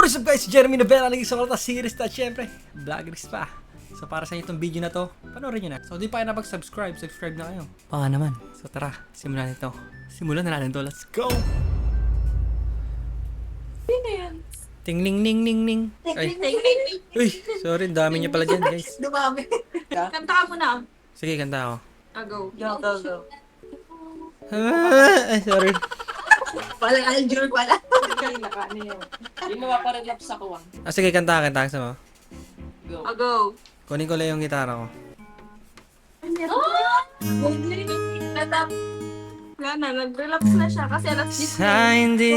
What is up guys? Jeremy Novella ng isang Rota series at syempre, vloggeries pa. So para sa inyo itong video na to, panoorin nyo na. So di pa kayo napag-subscribe, subscribe na kayo. Baka naman. So tara, simulan ito. Simulan na natin to. Let's go! Sino yan? Ting ning ning ning ning. Ay, uy, sorry, dami niya pala dyan guys. Dumami. Kanta ka muna. Sige, kanta ako. Go. Go. Ay, sorry. Wala Aljur, wala. Kanina ka, ano yun? Hindi mo maparelaps ako Sige, kanta gusto mo. Go. Kunin ko lang yung gitara ko. Natap. Wala na, nag-relapse na siya kasi alas 10 Sa hindi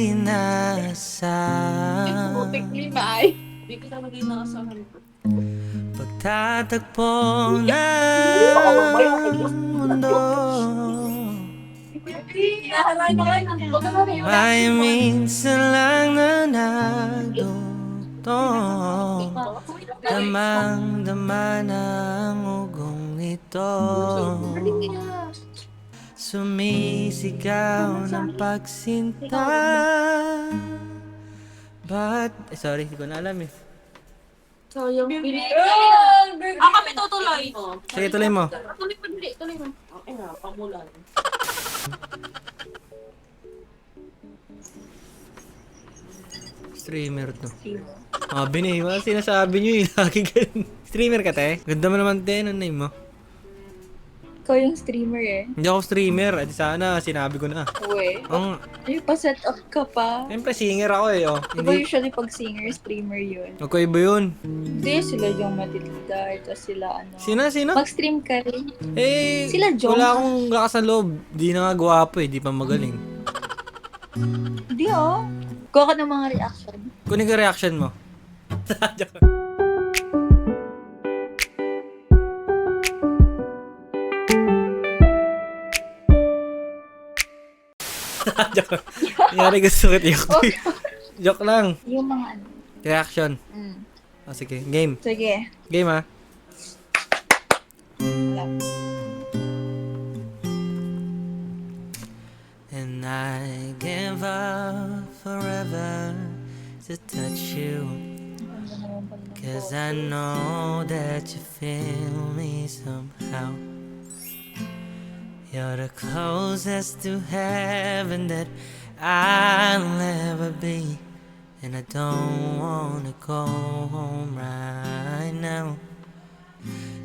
inaasahan Putik lima ay. Hindi kita maging nakasahan ko. pagtatagpo ng mundo, may minsan lang na nagdutong, damang-dama ng ugong nito, sumisigaw ng pagsinta. Sorry, hindi ko na alam eh. So, yung kami tutuloy. Sige, tuloy mo. Tuloy mo. Okay na, pamulan. Streamer to. Sabi niya, sinasabi niyo eh. Lagi ganun. Streamer ka, te? Ganda mo naman, te. Ano name mo? Ikaw yung streamer eh. Hindi ako streamer. At sana, sinabi ko na. Uwe. Ang, Ay, pa-set up ka pa. siyempre, singer ako eh. Oh. Diba Hindi, usually pag singer, streamer yun? okay ba yun? Hindi, sila yung Matilda, tapos sila ano. Sino? Mag-stream ka rin. Eh, Sila Jong. wala akong lakas ng loob. Di na nga gwapo eh. Di pa magaling. Hindi oh. Kuha ka ng mga reaction. Kunin ko reaction mo. Joke. Joke. Nangyari gusto ko tiyak. Joke lang. Yung mga ano. Reaction. Sige, game. Sige. Game ah. And I give up forever to touch you, 'cause I know that you feel me somehow. You're the closest to heaven that I'll ever be, and I don't wanna go home right now.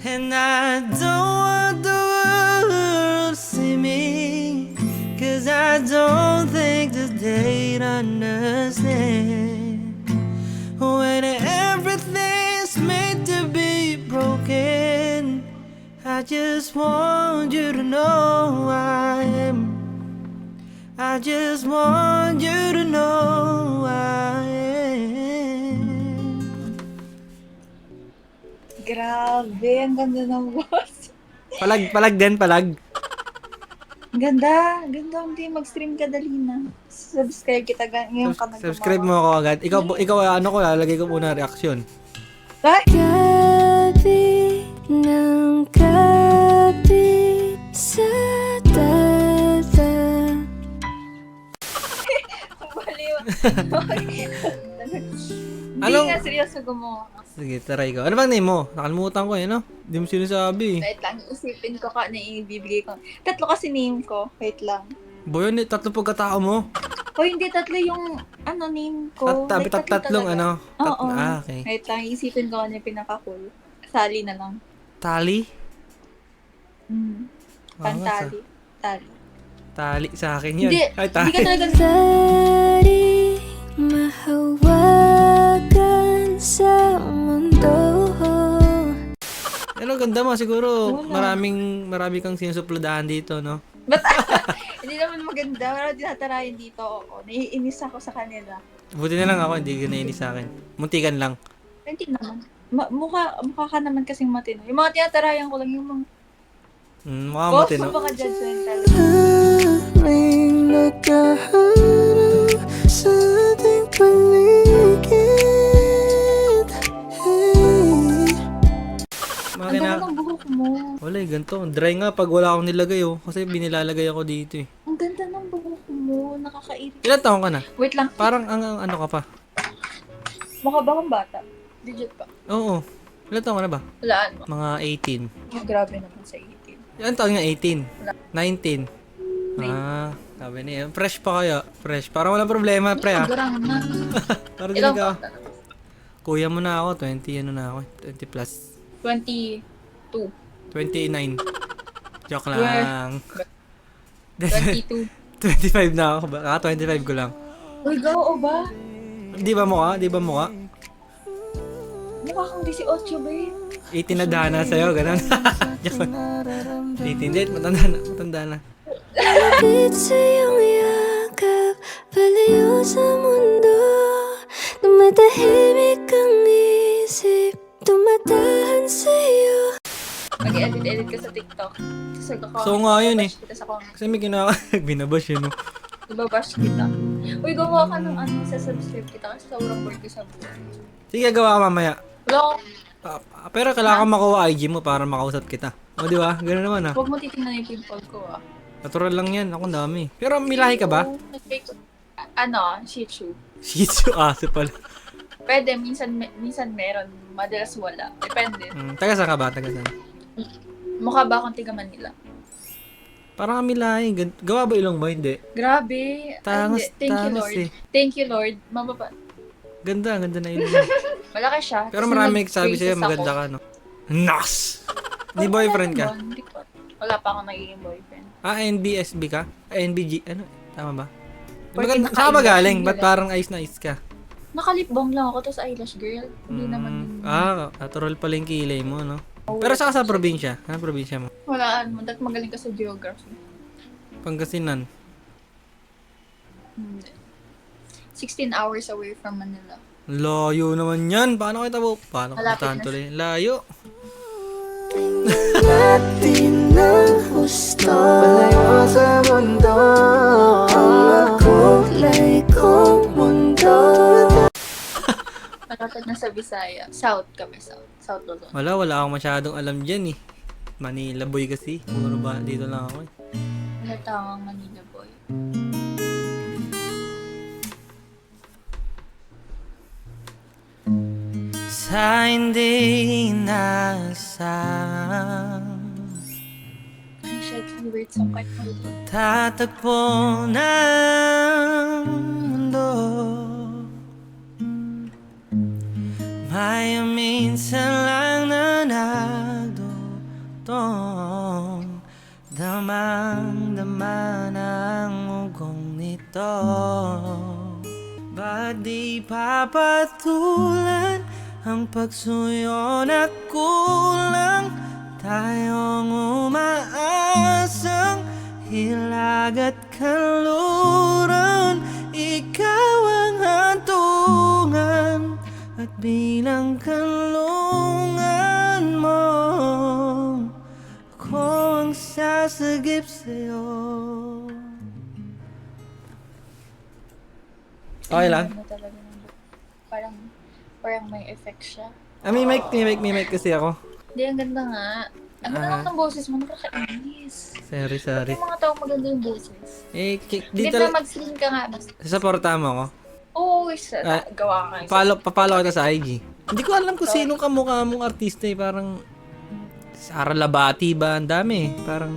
And I don't want the world to see me, 'cause I don't think that they'd understand when everything's meant to be broken. I just want you to know I am. I just want you to know I am. Grabe, ang ganda ng boss. Palag din. Ganda. Hindi mag-stream ka dali na. Subscribe kita ngayon ka nag-gumawa. Subscribe mo ako agad. Ikaw ano ko, lalagay ko muna reaction. Ay! Gabi ng gabi sa dada. Baliw. Hindi Anong- nga seryoso gumawa. Sige, try ko. Ano bang name mo? Nakalimutan ko eh, no? Hindi mo sinasabi. Wait lang, isipin ko ka na ibibigay ko. Tatlo kasi name ko. Wait lang. Boy, yun, tatlo pagkatao mo. O hindi, tatlo yung name ko. Like, tatlo Tatlong talaga. ano? Oo. Okay. Wait lang, isipin ko ano yung pinaka-cool. Sali na lang. Tali? Pantali. Tali. Tali sa akin yun. Hindi, Ay, hindi ka talaga. Dari mahawagan sa mundo. Ano, ganda mo. Siguro, marami kang sinusupladahan dito, no? Ba't? Hindi naman maganda. Pero dinatarayan dito. Oo. Naiinis ako sa kanila. Buti na lang ako, hindi ka nainis sa akin. Muntikan lang. Hindi naman. Mukha ka naman kasing matino. Yung mga tinatarayan ko lang yung mga... Mukha mo, Boss, no? mga judgmental. Aming nagkaharap sa ating paligid. Ang ganda ng buhok mo. Wala eh, ganito. Dry nga pag wala akong nilagay, oh. Kasi binilalagay ako dito, eh. Ang ganda ng buhok mo. Nakakairit. Ilan taon ka na? Wait lang. Parang ang ano ka pa? Mukha ba akong bata? Digit pa. Oo. Ilan taon ka na ba? Walaan mo. Mga 18. Oh, grabe naman sa 18. Ilan taon nga? 18? 19? Ah, sabi niya. Fresh pa kaya? Fresh. Parang walang problema, pre ah. Garang na. Parang Ilang ganun ka. taon na naman? Kuya mo na ako, 20 ano na ako. 20 plus. 22. 29. Joke lang. 22. 25 na ako. Baka 25 ko lang. Uy, gao ba? Di ba mukha? Di ba mukha? Mukha kang 18 ba eh. 18 na dana sa'yo, ganun. Joke lang. 18 din, matanda na. Matanda na. Malapit sa iyong yakap, palayo sa mundo. Tumatahimik ang isip, tumatahan sa'yo. Mag-edit-edit ka sa TikTok. Kasi So nga yun eh. Kita sa comment. Kasi may binabash yun, no? Ibabash kita. Uy, gawa ka ng ano, sa subscribe kita kasi sobrang bored ko sa buhay. Sige, gawa ka mamaya. Wala akong, Pero kailangan ko makuha IG mo para makausap kita. O, di ba? Ganun naman, ah. huwag mo titingnan yung pimple ko ah. Natural lang yan. Ako ang dami. Pero may lahi ka ba? Ano, Shih Tzu. Shih Tzu, aso pala. Pwede, minsan meron, madalas wala. Depende. Taga saan ka ba? Taga saan? Mukha ba akong tiga Manila? Parang kami lahi. Gawa ba ilong mo? Hindi. Grabe. Ay, Tangos, hindi. Thank you, tangos Lord. eh. Thank you, Lord. Mababa. Ganda na ilong mo. Malaki siya. Pero Kasi marami nagsabi sa'yo, nag-braces maganda ako. ka, no? Nas! Hindi boyfriend ka? Hindi ko. Wala pa akong nagiging boyfriend. Ah, NBSB ka? NBG, ano? Tama ba? Porque Maganda, saan ka ba naka-eyelash galing? girl Ba't eh. parang ayos na ayos ka? Nakalip balm lang ako tapos eyelash girl. Hindi naman yun. Natural pala yung kilay mo, no? Pero saan ka sa probinsya? Anong probinsya mo? Walaan mo. Dahil magaling ka sa geography. Pangasinan. Hindi. 16 hours away from Manila. Layo naman yan. Paano kita po? Paano Malapit kita na tuloy? Layo. Natin ng husto, palayo sa mundo. Ang makulay kong mundo. Malapit na sa Visaya. South kami, South. South Luzon. Wala akong masyadong alam dyan eh. Manila boy kasi. Puro ba? Dito lang ako eh. Natangang Manila boy. Sa hindi nasang Ay, shit. Favorite song kahit malito. tatagpo ng mundo. May minsan lang na nagdutong damang-dama ng ugong nito. Ba't di papatulan ang pagsuyo na kulang? Tayong umaasang hilag at kanluran. Ikaw ang hantungan at bilang kanlungan mo, ako ang sasagip sa'yo. Okay lang? Ano talaga ng parang may effect siya. May mic kasi ako. Hindi, ang ganda nga. Ang ganda lang ng boses mo, nakakainis. Sorry. Yung mga tao maganda yung boses. Hindi Dito na mag-sing ka nga. Sasaporta mo ako. Oo, gawa ka. Papalo kita sa IG. Hindi ko alam kung sinong kamukha mong artista eh. Parang Sara Labati ba? Ang dami eh. Parang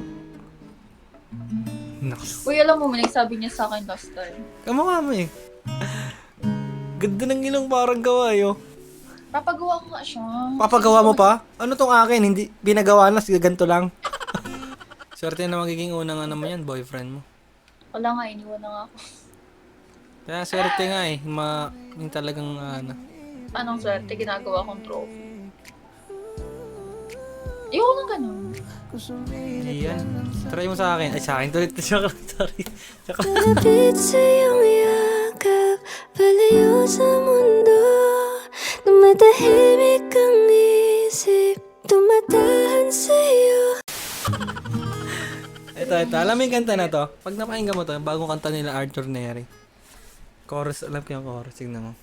naks. Uy, alam mo, may nagsabi niya sa akin last time. Kamukha mo eh. Ganda ng ilong parang gawa yo. Papagawa ko nga siya. Papagawa mo pa? Ano tong akin? Hindi, binagawa na, ganito lang. Swerte na magiging unang ano mo yan, boyfriend mo. Wala nga, iniwan na nga ako. Kaya swerte nga eh, yung talagang ano. Anong swerte, ginagawa kong trophy. Ayoko ng ganun. Iyan. Try mo sa akin. Ay, sa akin. Tulit. Sorry. Malapit sa iyong yakap, palayo sa mundo. Tumatahimik ang isip, tumatahan sa'yo. Ito. Alam mo yung kanta na to? Pag napakinggan mo to, yung bagong kanta nila Arthur Neri. Chorus. Alam ko yung chorus. Tignan mo.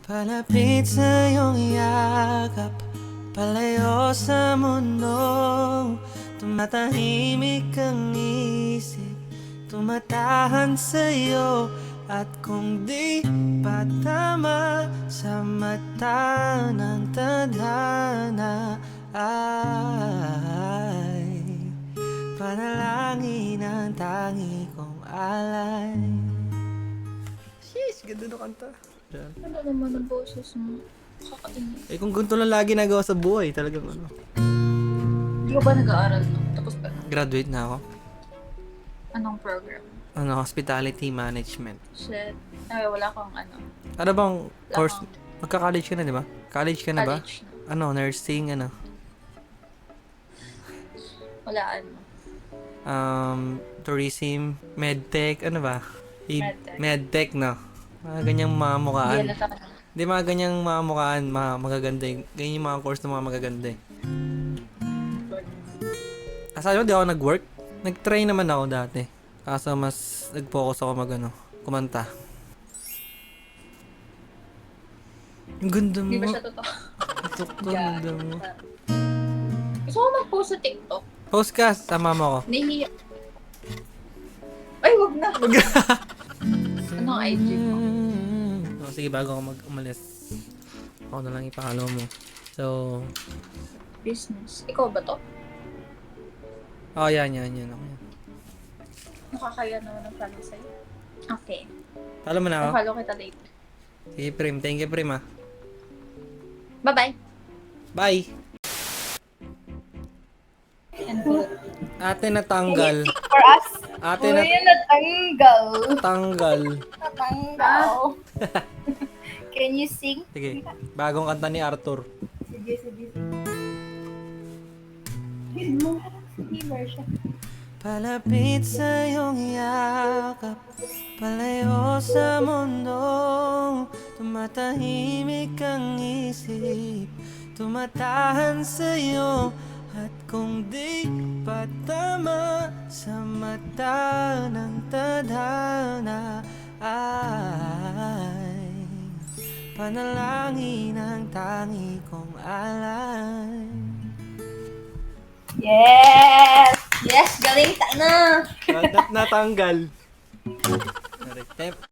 Palapit sa iyong yakap, palayo sa mundo. Tumatahimik ang isip, tumatahan sa'yo. At kung di pa tama sa mata ng tadhana, ay panalangin ang tangi kong alay. Sheesh, ganda na kanta. Ano naman ang boses mo? Kakainis. Eh kung ganito lang lagi nagawa sa buhay, talagang ano. Hindi ko ba nag-aaral no? Tapos ba? Graduate na ako. Anong program? Ano, hospitality management. Shit. Ay, wala akong ano. Ano bang course? akong Magka-college ka na, di ba? College ka na ba? college na. Ano, nursing, ano? Wala ano. Tourism, medtech, ano ba? Medtech. Medtech, no? Mga ganyang mga mukhaan. Hindi halata na. Di mga ganyang mga mukhaan, mga magaganda. Ganyan yung mga course ng mga magaganda. Asabi mo, di ako nag-work? Nag-try naman ako dati. Kaso mas nag-focus ako kumanta. Ang ganda mo. Hindi ba siya totoo? Totoo, Yeah. ganda mo. Gusto ko mag-post sa TikTok. Post ka, sama mo ako. Nahihiya. Ay, wag na. Anong IG mo? Oh, sige, bago ako umalis, ako na lang ipakalo mo. So, Business. Ikaw ba to? oh, yan. Ako yan. Nakakaya naman ang follow sa'yo. Okay. Talo mo na ako? Follow kita later. Sige, Prim. Thank you, Prim, ah. Bye-bye. Bye! And good. Ate natanggal. For us? Ate na natanggal. tanggal. Natanggal. Can you sing? Sige, bagong kanta ni Arthur. Sige. Sige, version. Palapit sa iyong yakap, palayo sa mundong tumatahimik ang isip, tumatahan sa iyo. At kung di pa tama sa mata ng tadhana, ay panalangin ang tangi kong alay. Yes! Yes! Galing ka na! Natanggal.